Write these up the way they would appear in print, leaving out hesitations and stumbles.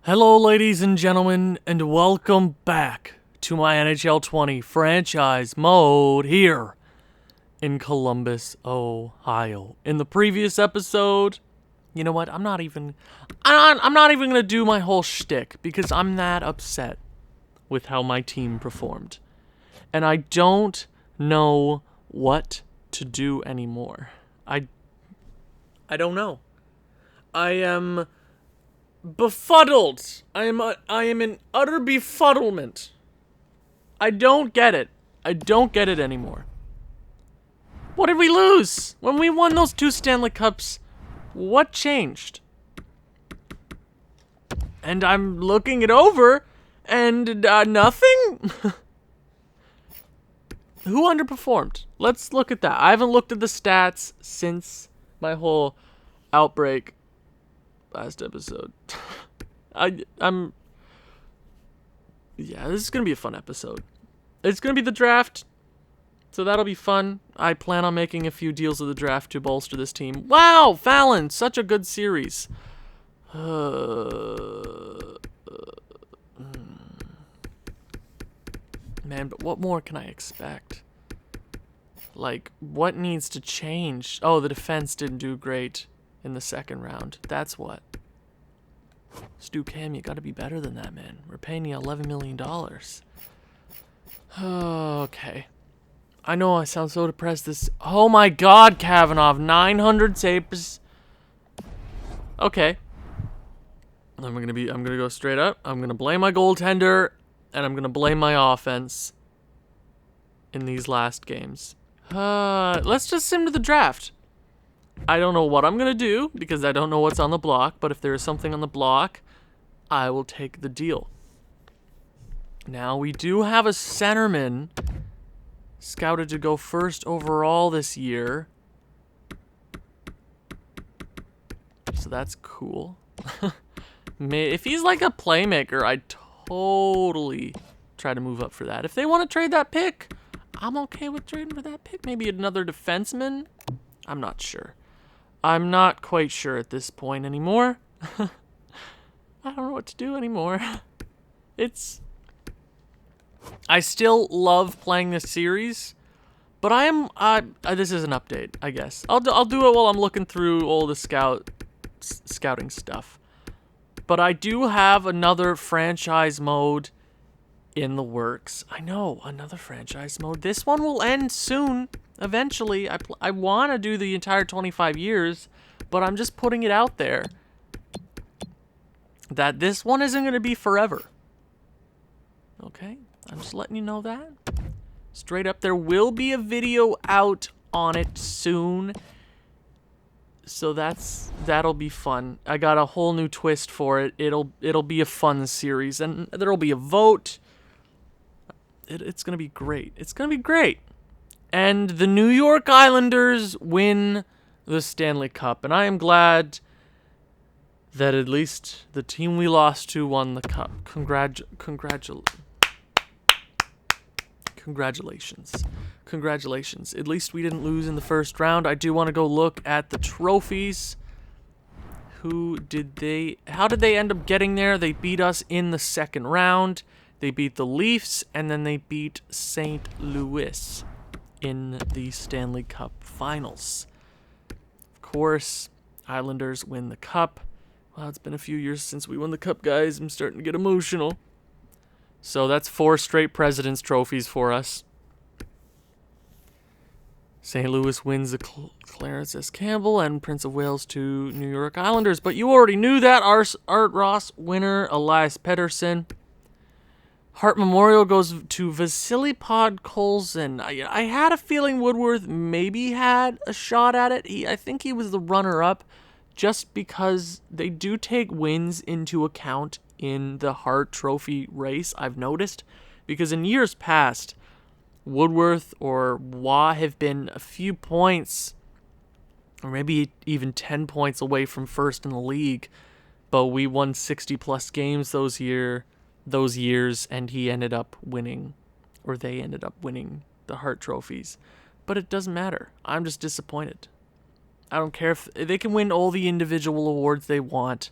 Hello, ladies and gentlemen, and welcome back to my NHL 20 franchise mode here in Columbus, Ohio. In the previous episode, you know what? I'm not even gonna do my whole shtick because I'm that upset with how my team performed, and I don't know what to do anymore. I don't know. I am befuddled. I am in utter befuddlement. I don't get it. I don't get it anymore. What did we lose? When we won those 2 Stanley Cups, what changed? And I'm looking it over, and nothing? Who underperformed? Let's look at that. I haven't looked at the stats since my whole outbreak last episode. I'm yeah, this is gonna be a fun episode. It's gonna be the draft, so that'll be fun. I plan on making a few deals with the draft to bolster this team. Wow, Fallon, such a good series. Man, but what more can I expect? Like, what needs to change? Oh, the defense didn't do great in the second round. That's what. Stu Cam, you gotta be better than that, man. We're paying you $11 million. Okay. I know I sound so depressed. Oh my God, Kavanaugh, 900 saves. Okay. I'm gonna go straight up. I'm gonna blame my goaltender, and I'm gonna blame my offense in these last games. Let's just sim to the draft. I don't know what I'm going to do because I don't know what's on the block, but if there is something on the block, I will take the deal. Now, we do have a centerman scouted to go first overall this year. So that's cool. If he's like a playmaker, I'd totally try to move up for that. If they want to trade that pick, I'm okay with trading for that pick. Maybe another defenseman? I'm not sure. I'm not quite sure at this point anymore. I don't know what to do anymore. I still love playing this series, but this is an update, I guess. I'll do it while I'm looking through all the scouting stuff. But I do have another franchise mode in the works. I know, another franchise mode. This one will end soon. Eventually, I want to do the entire 25 years, but I'm just putting it out there that this one isn't going to be forever. Okay? I'm just letting you know that. Straight up, there will be a video out on it soon. So that'll be fun. I got a whole new twist for it. It'll be a fun series, and there'll be a vote. It's going to be great. It's going to be great. And the New York Islanders win the Stanley Cup. And I am glad that at least the team we lost to won the cup. Congratulations. Congratulations. At least we didn't lose in the first round. I do want to go look at the trophies. How did they end up getting there? They beat us in the second round. They beat the Leafs, and then they beat St. Louis in the Stanley Cup Finals. Of course, Islanders win the cup. Well, it's been a few years since we won the cup, guys. I'm starting to get emotional. So that's 4 straight President's trophies for us. St. Louis wins the Clarence S. Campbell and Prince of Wales to New York Islanders. But you already knew that. Art Ross winner, Elias Pettersson. Hart Memorial goes to Vasily Podkolzin. I had a feeling Woodworth maybe had a shot at it. I think he was the runner-up just because they do take wins into account in the Hart Trophy race, I've noticed. Because in years past, Woodworth or Waugh have been a few points, or maybe even 10 points away from first in the league. But we won 60-plus games those years, and he ended up winning, or they ended up winning the Hart trophies. But it doesn't matter. I'm just disappointed. I don't care if they can win all the individual awards they want,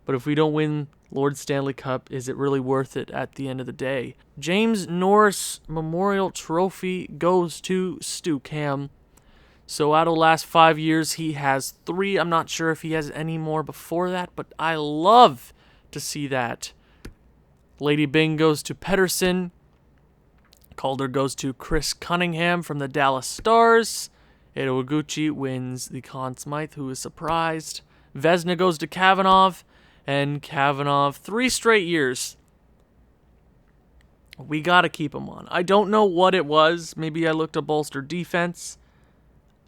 but if we don't win Lord Stanley Cup, is it really worth it at the end of the day? James Norris Memorial Trophy goes to Stu Cam. So out of the last 5 years, he has 3. I'm not sure if he has any more before that, but I love to see that. Lady Byng goes to Pettersson. Calder goes to Chris Cunningham from the Dallas Stars. Edo Iguchi wins the Conn Smythe, who is surprised. Vezina goes to Kavanagh. And Kavanagh, 3 straight years. We got to keep him on. I don't know what it was. Maybe I looked to bolster defense.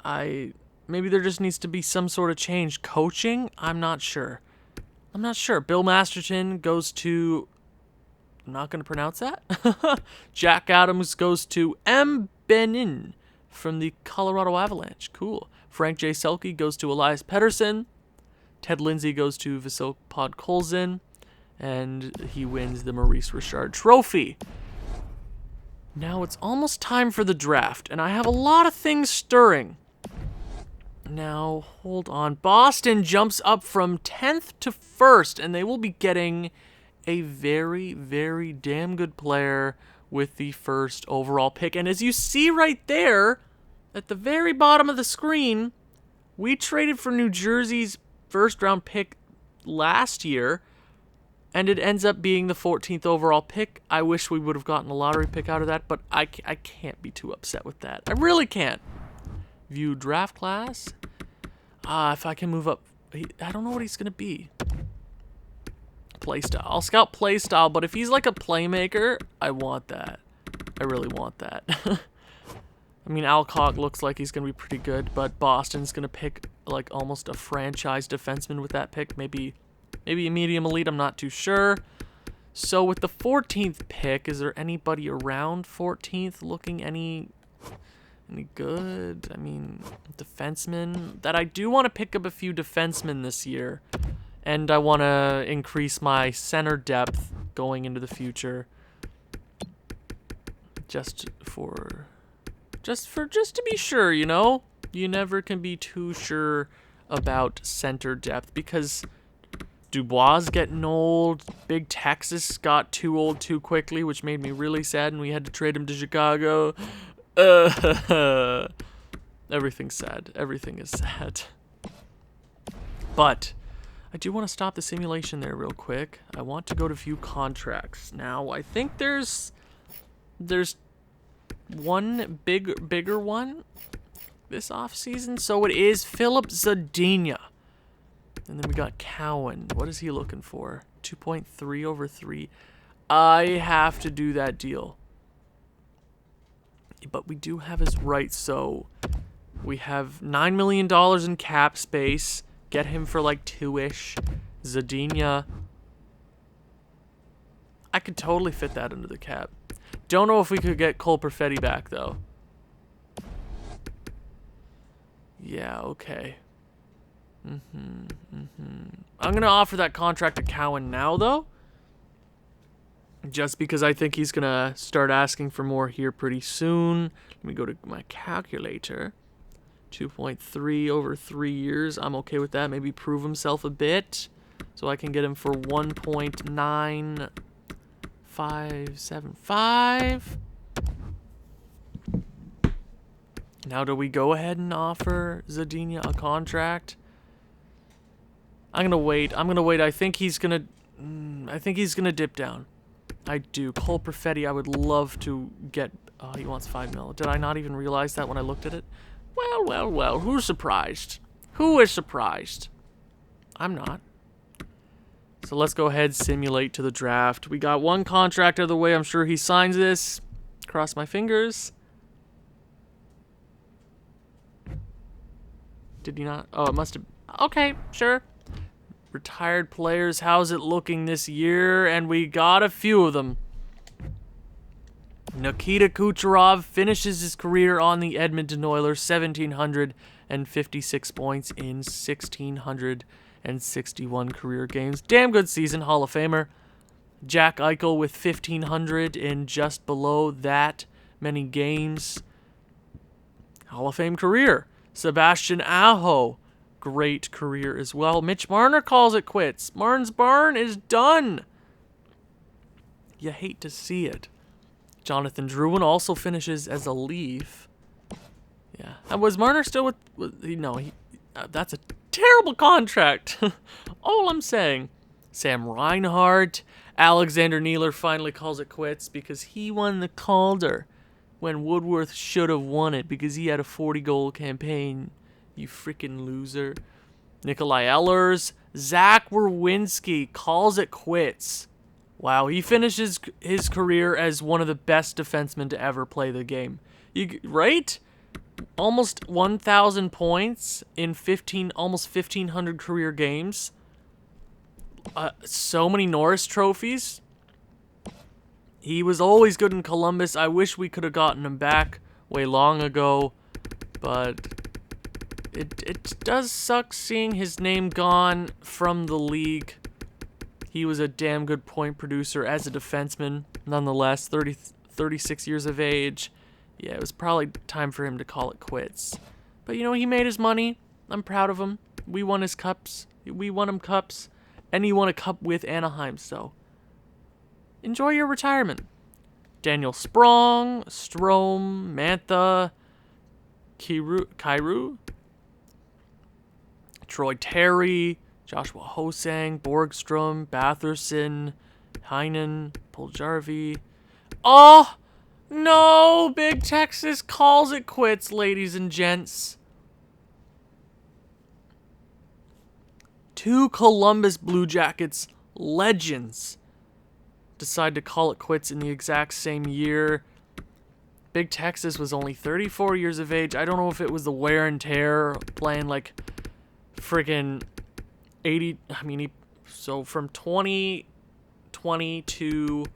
Maybe there just needs to be some sort of change. Coaching? I'm not sure. Bill Masterton goes to... I'm not going to pronounce that. Jack Adams goes to M. Benin from the Colorado Avalanche. Cool. Frank J. Selke goes to Elias Pettersson. Ted Lindsay goes to Vasil Podkolzin, and he wins the Maurice Richard Trophy. Now it's almost time for the draft, and I have a lot of things stirring. Now, hold on. Boston jumps up from 10th to 1st, and they will be getting a very, very damn good player with the 1st overall pick. And as you see right there, at the very bottom of the screen, we traded for New Jersey's 1st round pick last year, and it ends up being the 14th overall pick. I wish we would have gotten a lottery pick out of that, but I can't be too upset with that. I really can't. View draft class. If I can move up, I don't know what he's going to be. Playstyle. I'll scout playstyle, but if he's like a playmaker, I want that. I really want that. I mean, Alcock looks like he's going to be pretty good, but Boston's going to pick like almost a franchise defenseman with that pick. Maybe a medium elite, I'm not too sure. So with the 14th pick, is there anybody around 14th looking any good? I mean, defensemen. That I do want to pick up a few defensemen this year. And I want to increase my center depth going into the future. Just to be sure, you know? You never can be too sure about center depth because Dubois is getting old. Big Texas got too old too quickly, which made me really sad, and we had to trade him to Chicago. Everything's sad. Everything is sad. But I do want to stop the simulation there real quick. I want to go to view contracts. Now, I think there's one bigger one this offseason. So it is Philip Zadina. And then we got Cowan. What is he looking for? 2.3 over 3. I have to do that deal. But we do have his rights, so we have $9 million in cap space. Get him for like 2-ish. Zadina. I could totally fit that under the cap. Don't know if we could get Cole Perfetti back, though. Yeah, okay. I'm going to offer that contract to Cowan now, though. Just because I think he's going to start asking for more here pretty soon. Let me go to my calculator. 2.3 over 3 years. I'm okay with that. Maybe prove himself a bit. So I can get him for 1.9575. Now do we go ahead and offer Zadina a contract? I'm going to wait. I think he's going to dip down. I do. Cole Perfetti, I would love to get... Oh, he wants $5 million. Did I not even realize that when I looked at it? Well. Who's surprised? Who is surprised? I'm not. So let's go ahead, simulate to the draft. We got one contract out of the way. I'm sure he signs this. Cross my fingers. Did he not? Oh, it must have... Okay, sure. Retired players, how's it looking this year? And we got a few of them. Nikita Kucherov finishes his career on the Edmonton Oilers, 1,756 points in 1,661 career games. Damn good season, Hall of Famer. Jack Eichel with 1,500 in just below that many games. Hall of Fame career. Sebastian Aho great career as well. Mitch Marner calls it quits. Marne's Barn is done. You hate to see it. Jonathan Drouin also finishes as a Leaf. Yeah. And was Marner still with no, that's a terrible contract. All I'm saying. Sam Reinhart. Alexander Nealer finally calls it quits because he won the Calder when Woodworth should have won it because he had a 40-goal campaign. You freaking loser. Nikolai Ehlers. Zach Werenski calls it quits. Wow, he finishes his career as one of the best defensemen to ever play the game. Right? Almost 1,000 points in almost 1,500 career games. So many Norris trophies. He was always good in Columbus. I wish we could have gotten him back way long ago, but it does suck seeing his name gone from the league. He was a damn good point producer as a defenseman, nonetheless, 36 years of age. Yeah, it was probably time for him to call it quits. But, you know, he made his money. I'm proud of him. We won his cups. We won him cups. And he won a cup with Anaheim, so enjoy your retirement. Daniel Sprong, Strome, Mantha, Kyrou, Troy Terry, Joshua Hosang, Borgstrom, Batherson, Heinen, Puljarvi. Oh, no! Big Texas calls it quits, ladies and gents. 2 Columbus Blue Jackets legends decide to call it quits in the exact same year. Big Texas was only 34 years of age. I don't know if it was the wear and tear playing like friggin' 80. I mean, so from 2020 to,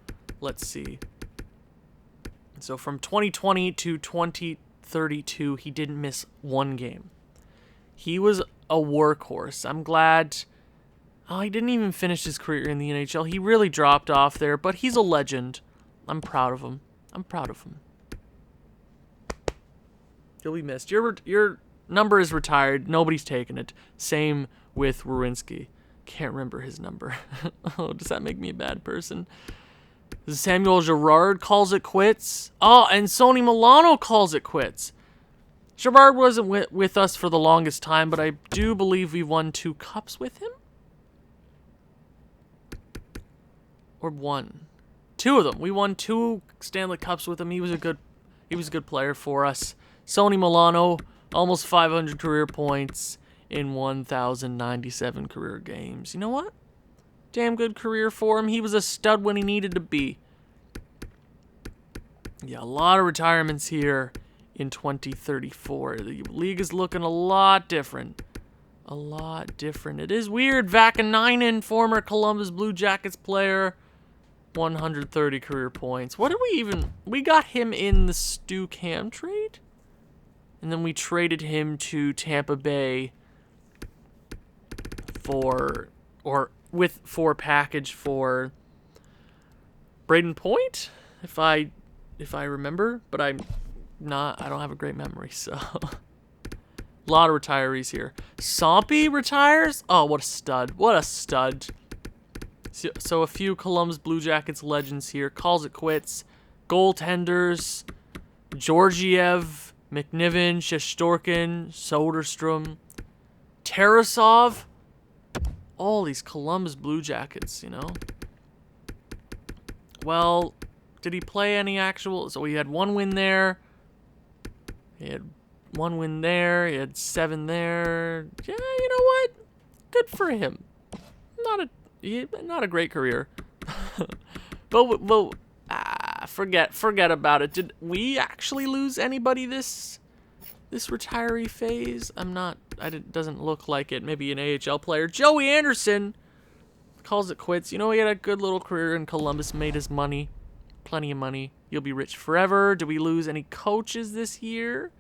let's see. So from 2020 to 2032, he didn't miss one game. He was a workhorse. I'm glad. Oh, he didn't even finish his career in the NHL. He really dropped off there, but he's a legend. I'm proud of him. I'm proud of him. You'll be missed. Your number is retired. Nobody's taking it. Same with Werenski. Can't remember his number. Oh, does that make me a bad person? Samuel Girard calls it quits. Oh, and Sonny Milano calls it quits. Girard wasn't with us for the longest time, but I do believe we won 2 cups with him. Or 1. 2 of them. We won 2 Stanley Cups with him. He was a good player for us. Sonny Milano, almost 500 career points in 1,097 career games. You know what? Damn good career for him. He was a stud when he needed to be. Yeah, a lot of retirements here in 2034. The league is looking a lot different. A lot different. It is weird. Vakanainen, former Columbus Blue Jackets player, 130 career points. What did we got him in the Stu Cam trade? And then we traded him to Tampa Bay for package for Braden Point, if I remember, but I don't have a great memory, so a lot of retirees here. Sompy retires? Oh, what a stud. What a stud. So a few Columbus Blue Jackets legends here. Calls it quits. Goaltenders. Georgiev, McNiven, Shesterkin, Soderstrom, Tarasov. All these Columbus Blue Jackets, you know. Well, did he play any actual? So he had 1 win there. He had 1 win there. He had 7 there. Yeah, you know what? Good for him. Not a great career. but forget about it. Did we actually lose anybody this retiree phase? It doesn't look like it. Maybe an AHL player. Joey Anderson calls it quits. You know, he had a good little career in Columbus, made his money. Plenty of money. You'll be rich forever. Did we lose any coaches this year?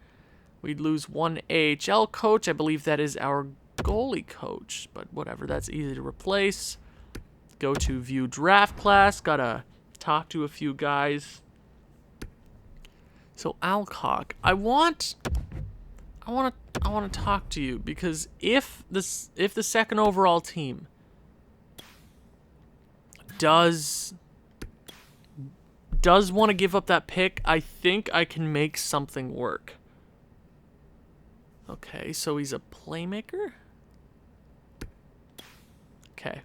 We'd lose 1 AHL coach. I believe that is our goalie coach, but whatever. That's easy to replace. Go to view draft class. Gotta talk to a few guys. So Alcock, I want want to talk to you, because if the second overall team does want to give up that pick, I think I can make something work. Okay, so he's a playmaker? Okay.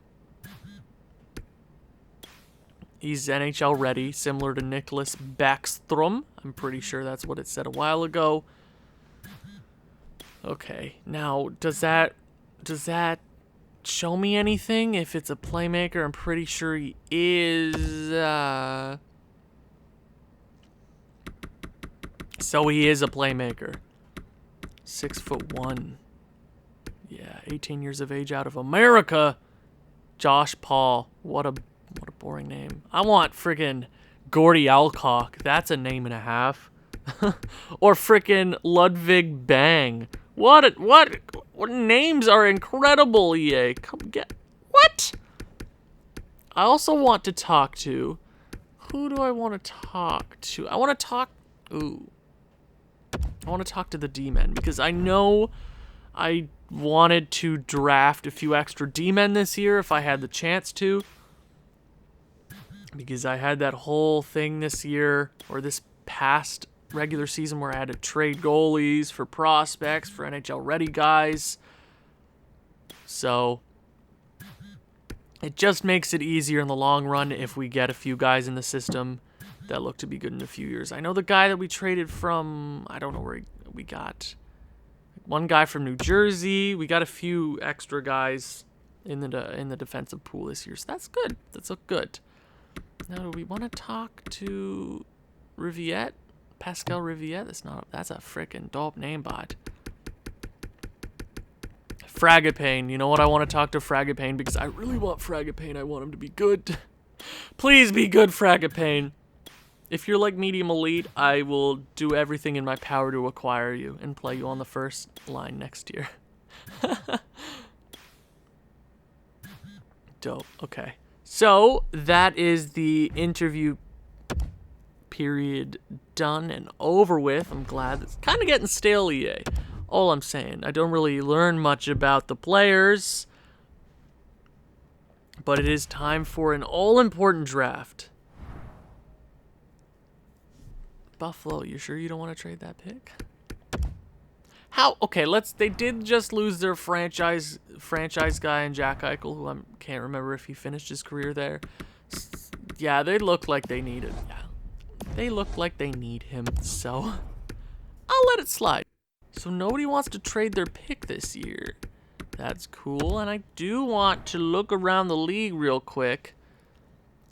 He's NHL ready, similar to Nicholas Backstrom. I'm pretty sure that's what it said a while ago. Okay, now does that show me anything? If it's a playmaker, I'm pretty sure he is. So he is a playmaker. 6'1". Yeah, 18 years of age, out of America. Josh Paul. What a boring name. I want friggin' Gordy Alcock. That's a name and a half. Or frickin' Ludwig Bang. What names are incredible, EA. Come get. What? I also want to talk to. Who do I want to talk to? I want to talk. Ooh. I want to talk to the D-men, because I know I wanted to draft a few extra D-men this year if I had the chance to. Because I had that whole thing this year, or this past regular season, where I had to trade goalies for prospects, for NHL ready guys. So it just makes it easier in the long run if we get a few guys in the system that look to be good in a few years. I know the guy that we traded from, I don't know where we got. One guy from New Jersey. We got a few extra guys in the defensive pool this year, so that's good. That's look good. Now, do we want to talk to Riviette? Pascal Riviette? That's a frickin' dope name, bot. Fragapane. You know what? I want to talk to Fragapane because I really want Fragapane. I want him to be good. Please be good, Fragapane. If you're like medium elite, I will do everything in my power to acquire you and play you on the first line next year. Dope. Okay. So that is the interview period done and over with. I'm glad. It's kind of getting stale, EA. All I'm saying. I don't really learn much about the players, but it is time for an all-important draft. Buffalo, you sure you don't want to trade that pick? How? Okay, they did just lose their franchise guy in Jack Eichel, who I can't remember if he finished his career there. Yeah, they look like they need it. Yeah, they look like they need him, so I'll let it slide. So nobody wants to trade their pick this year. That's cool, and I do want to look around the league real quick,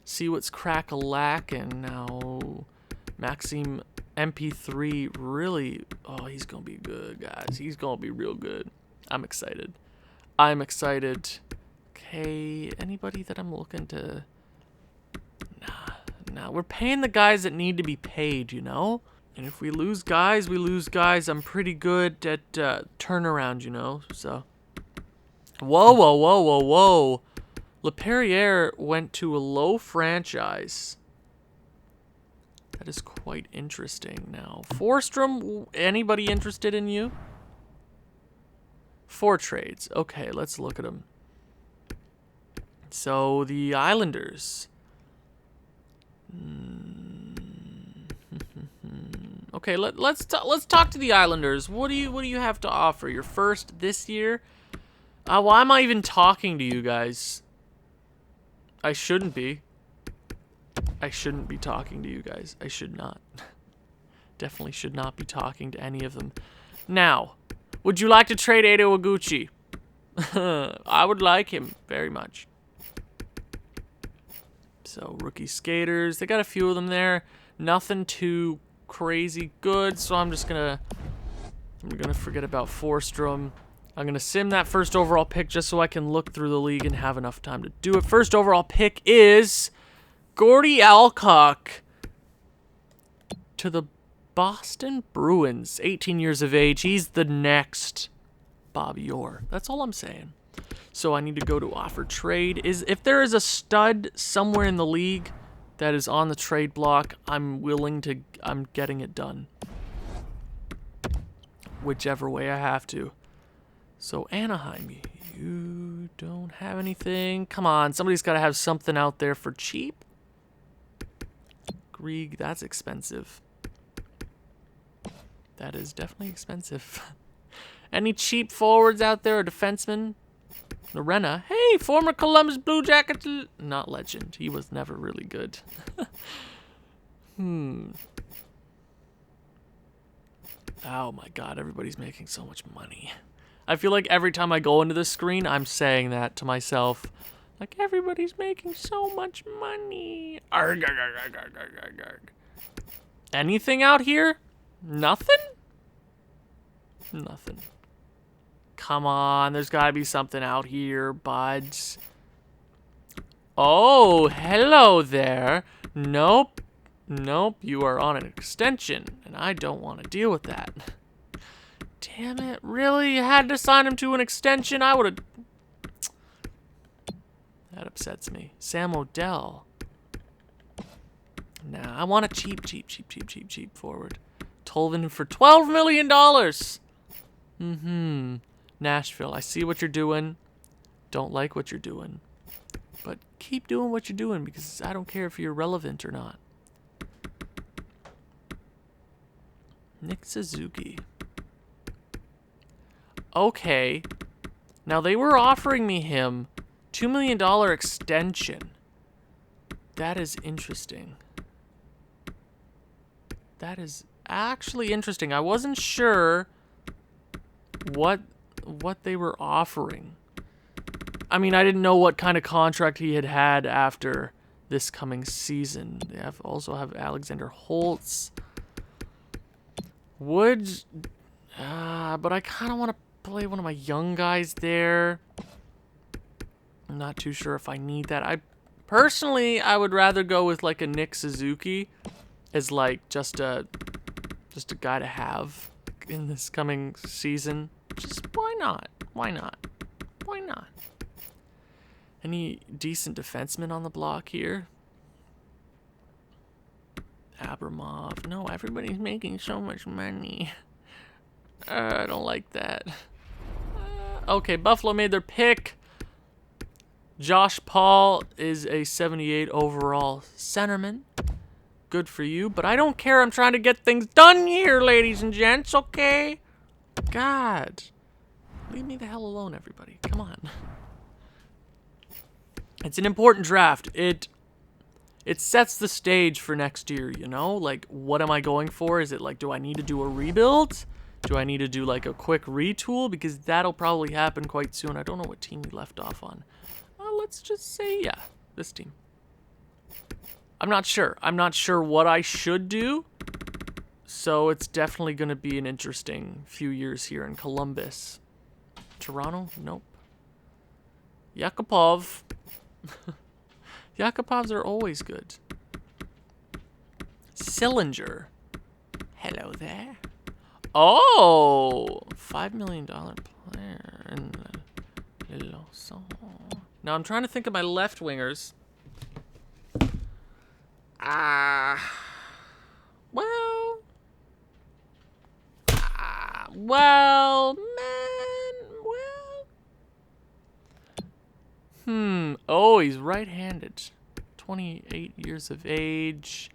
see what's crack-a-lackin' now. Maxime MP3 really, oh, he's going to be good, guys. He's going to be real good. I'm excited. Okay, anybody that I'm looking to... Nah, we're paying the guys that need to be paid, you know? And if we lose guys, we lose guys. I'm pretty good at turnaround, you know? So, whoa. LePerriere went to a low franchise. That is quite interesting now. Forstrom, anybody interested in you? 4 trades. Okay, let's look at them. So, the Islanders. Okay, let's talk to the Islanders. What do you have to offer? Your first this year? Why am I even talking to you guys? I shouldn't be. I shouldn't be talking to you guys. I should not. Definitely should not be talking to any of them. Now, would you like to trade Edo Iguchi? I would like him very much. So, rookie skaters. They got a few of them there. Nothing too crazy good, so I'm gonna forget about Forstrom. I'm gonna sim that first overall pick just so I can look through the league and have enough time to do it. First overall pick is Gordy Alcock to the Boston Bruins. 18 years of age. He's the next Bobby Orr. That's all I'm saying. So I need to go to offer trade. If there is a stud somewhere in the league that is on the trade block, I'm getting it done. whichever way I have to. So Anaheim, you don't have anything. Come on, somebody's got to have something out there for cheap. Grieg, that's expensive. That is definitely expensive. Any cheap forwards out there or defensemen? Lorena. Hey, former Columbus Blue Jackets. Not legend. He was never really good. Oh my god, everybody's making so much money. I feel like every time I go into this screen, I'm saying that to myself. Like, everybody's making so much money. Arg, arg, arg, arg, arg, arg, arg. Anything out here? Nothing? Nothing. Come on, there's gotta be something out here, buds. Oh, hello there. Nope. Nope, you are on an extension, and I don't want to deal with that. Damn it, really? You had to sign him to an extension? I would have... That upsets me. Sam Odell. Nah, I want a cheap forward. Tolvin for $12 million. Nashville, I see what you're doing. Don't like what you're doing. But keep doing what you're doing, because I don't care if you're relevant or not. Nick Suzuki. Okay. Now, they were offering me him $2 million extension. That is interesting. That is actually interesting. I wasn't sure what they were offering. I mean, I didn't know what kind of contract he had after this coming season. They also have Alexander Holtz. Woods, but I kind of want to play one of my young guys there. I'm not too sure if I need that. Personally, I would rather go with like a Nick Suzuki as like just a guy to have in this coming season. Just why not? Why not? Why not? Any decent defensemen on the block here? Abramov. No, everybody's making so much money. I don't like that. Okay, Buffalo made their pick. Josh Paul is a 78 overall centerman. Good for you, but I don't care. I'm trying to get things done here, ladies and gents, okay? God. Leave me the hell alone, everybody. Come on. It's an important draft. It sets the stage for next year, you know? Like, what am I going for? Is it like, do I need to do a rebuild? Do I need to do like a quick retool? Because that'll probably happen quite soon. I don't know what team we left off on. Let's just say, yeah, this team. I'm not sure. I'm not sure what I should do. So it's definitely going to be an interesting few years here in Columbus. Toronto? Nope. Yakupov. Yakupovs are always good. Sillinger. Hello there. Oh! $5 million player. Now I'm trying to think of my left wingers. Oh, he's right-handed. 28 years of age.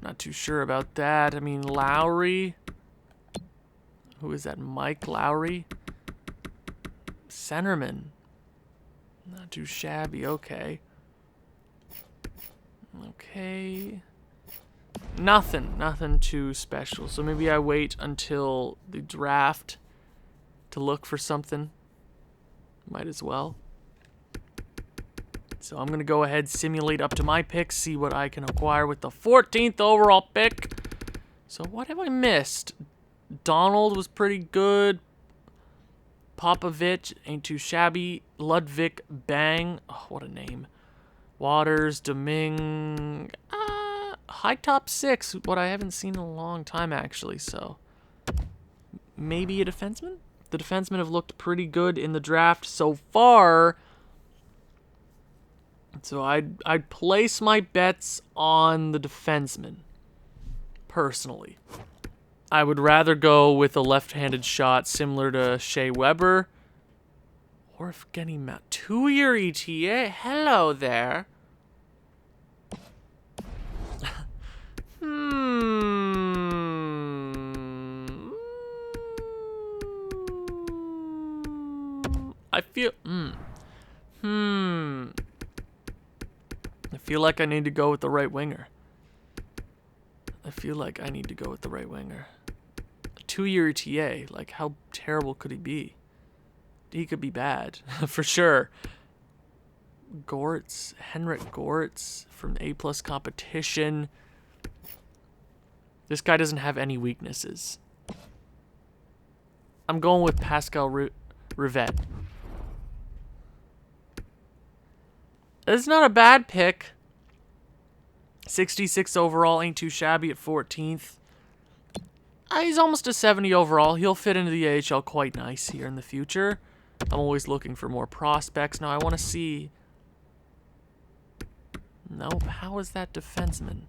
Not too sure about that. I mean, Lowry. Who is that? Mike Lowry? Centerman. Not too shabby. Okay. Okay. Nothing too special. So maybe I wait until the draft to look for something. Might as well. So I'm going to go ahead, simulate up to my pick, see what I can acquire with the 14th overall pick. So what have I missed? Donald was pretty good. Popovich ain't too shabby. Ludwig Bang. Oh, what a name. Waters, Domingue. High top 6, what I haven't seen in a long time, actually. So maybe a defenseman? The defensemen have looked pretty good in the draft so far. So I'd place my bets on the defenseman. personally. I would rather go with a left-handed shot similar to Shea Weber. Or if getting Mount 2-year ETA. Hello there. I feel I feel like I need to go with the right winger. A 2-year ETA. Like, how terrible could he be? He could be bad, for sure. Henrik Gortz from A+ competition. This guy doesn't have any weaknesses. I'm going with Pascal Rivet. It's not a bad pick. 66 overall, ain't too shabby at 14th. He's almost a 70 overall. He'll fit into the AHL quite nice here in the future. I'm always looking for more prospects. Now I want to see... Nope, how is that defenseman?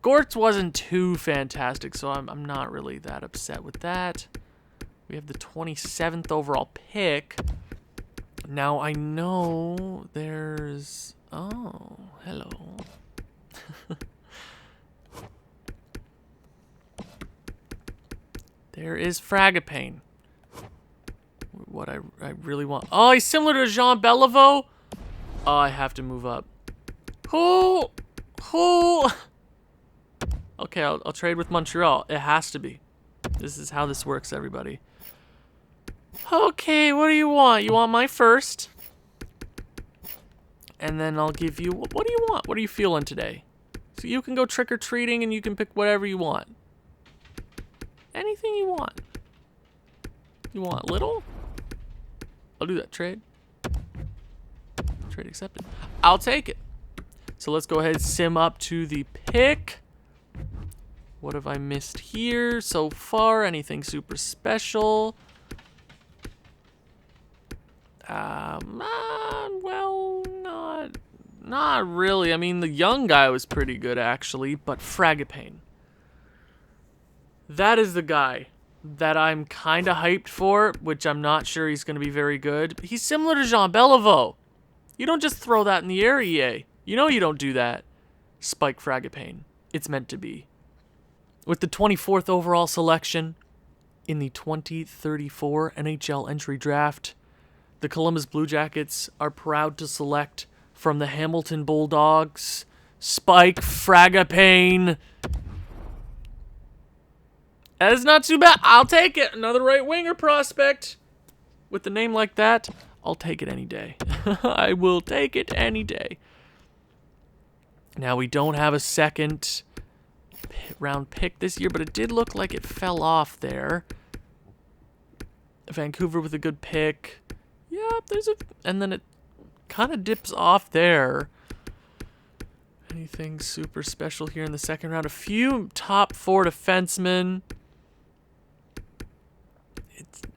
Gortz wasn't too fantastic, so I'm not really that upset with that. We have the 27th overall pick. Now I know there's... Oh, hello. There is Fragapane. What I really want. Oh, he's similar to Jean Beliveau. Oh, I have to move up. Who? Okay, I'll trade with Montreal. It has to be. This is how this works, everybody. Okay, what do you want? You want my first? And then I'll give you... What do you want? What are you feeling today? So you can go trick-or-treating and you can pick whatever you want. Anything you want. You want little? I'll do that. Trade. Trade accepted. I'll take it. So let's go ahead and sim up to the pick. What have I missed here so far? Anything super special? Well, not really. I mean, the young guy was pretty good, actually, but Fragapane. That is the guy that I'm kind of hyped for, which I'm not sure he's going to be very good. He's similar to Jean Beliveau. You don't just throw that in the air, EA. You know you don't do that. Spike Fragapane. It's meant to be. With the 24th overall selection in the 2034 NHL Entry Draft, the Columbus Blue Jackets are proud to select from the Hamilton Bulldogs, Spike Fragapane. That is not too bad. I'll take it. Another right winger prospect. With a name like that, I'll take it any day. I will take it any day. Now, we don't have a second round pick this year, but it did look like it fell off there. Vancouver with a good pick. Yep, and then it kind of dips off there. Anything super special here in the second round? A few top 4 defensemen.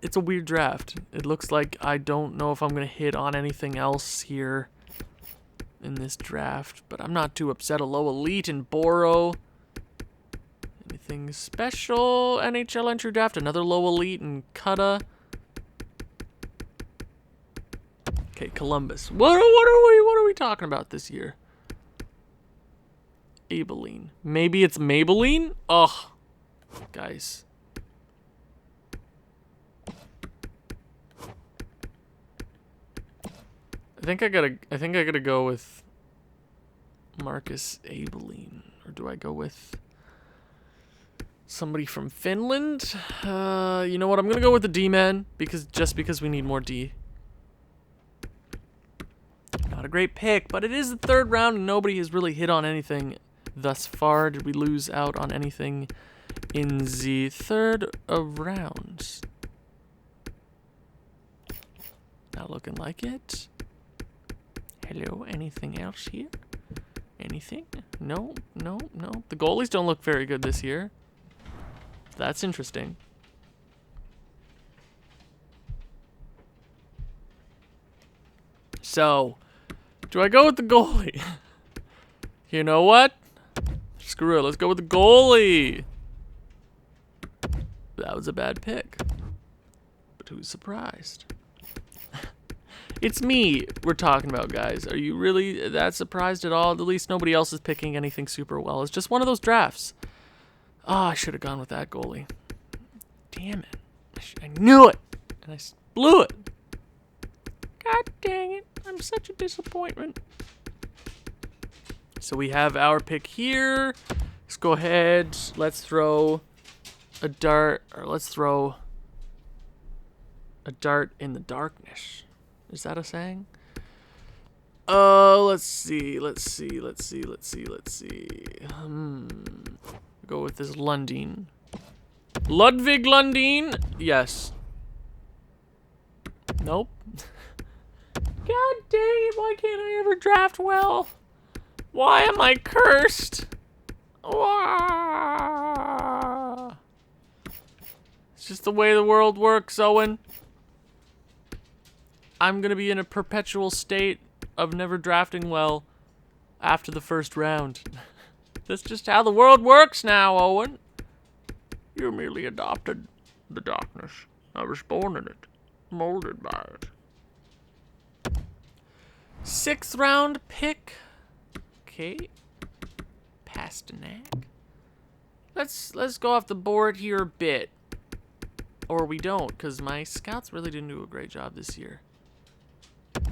It's a weird draft. It looks like I don't know if I'm going to hit on anything else here in this draft, but I'm not too upset. A low elite in Boro. Anything special? NHL Entry Draft. Another low elite in Kutta. Okay, Columbus. What are we talking about this year? Abilene. Maybe it's Maybelline? Ugh. Guys. I think I gotta go with Marcus Abilene. Or do I go with somebody from Finland? You know what? I'm gonna go with the D-man because we need more D. Not a great pick, but it is the 3rd round and nobody has really hit on anything thus far. Did we lose out on anything in the 3rd round? Not looking like it. Hello, anything else here? Anything? No. The goalies don't look very good this year. That's interesting. So, do I go with the goalie? You know what? screw it. Let's go with the goalie. That was a bad pick. But who's surprised? It's me we're talking about, guys. Are you really that surprised at all? At least nobody else is picking anything super well. It's just one of those drafts. Oh, I should have gone with that goalie. Damn it. I knew it. And I blew it. God dang it. I'm such a disappointment. So we have our pick here. Let's go ahead. Let's throw a dart. Or let's throw a dart in the darkness. Is that a saying? Let's see. Go with this Lundin. Ludwig Lundin? Yes. Nope. God dang it, why can't I ever draft well? Why am I cursed? Wah. It's just the way the world works, Owen. I'm gonna be in a perpetual state of never drafting well after the first round. That's just how the world works now, Owen. You merely adopted the darkness. I was born in it, molded by it. 6th round pick. Okay. Pasternak. Let's go off the board here a bit. Or we don't, because my scouts really didn't do a great job this year.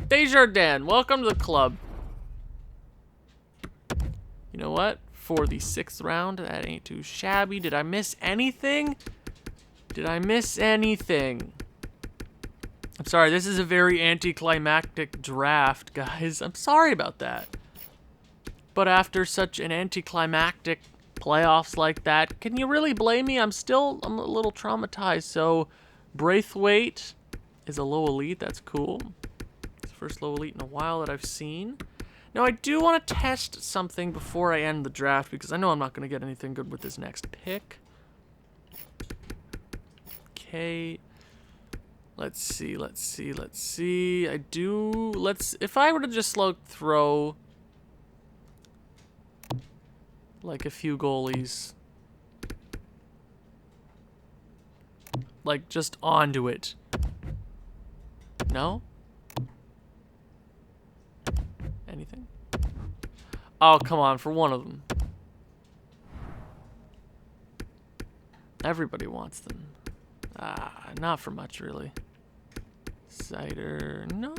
Desjardins, welcome to the club. You know what? For the 6th round, that ain't too shabby. Did I miss anything? I'm sorry, this is a very anticlimactic draft, guys. I'm sorry about that. But after such an anticlimactic playoffs like that, can you really blame me? I'm a little traumatized. So, Braithwaite is a low elite. That's cool. It's the first low elite in a while that I've seen. Now, I do want to test something before I end the draft because I know I'm not going to get anything good with this next pick. Okay. Let's see. If I were to just throw like a few goalies, like just onto it. No? Anything? Oh, come on, for one of them. Everybody wants them. Not for much, really. Cider, no,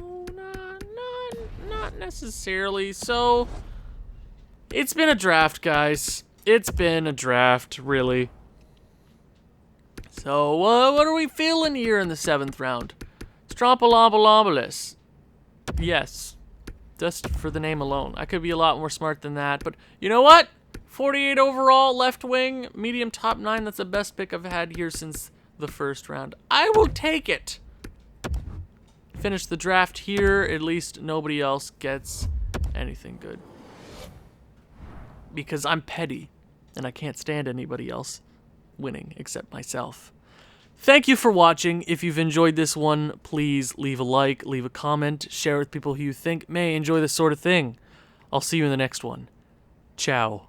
not necessarily. So, it's been a draft, guys. It's been a draft, really. So, what are we feeling here in the 7th round? Strompolombolombolus. Yes. Just for the name alone. I could be a lot more smart than that, but you know what? 48 overall, left wing, medium top 9. That's the best pick I've had here since the 1st round. I will take it. Finish the draft here. At least nobody else gets anything good. Because I'm petty, and I can't stand anybody else winning except myself. Thank you for watching. If you've enjoyed this one, please leave a like, leave a comment, share with people who you think may enjoy this sort of thing. I'll see you in the next one. Ciao.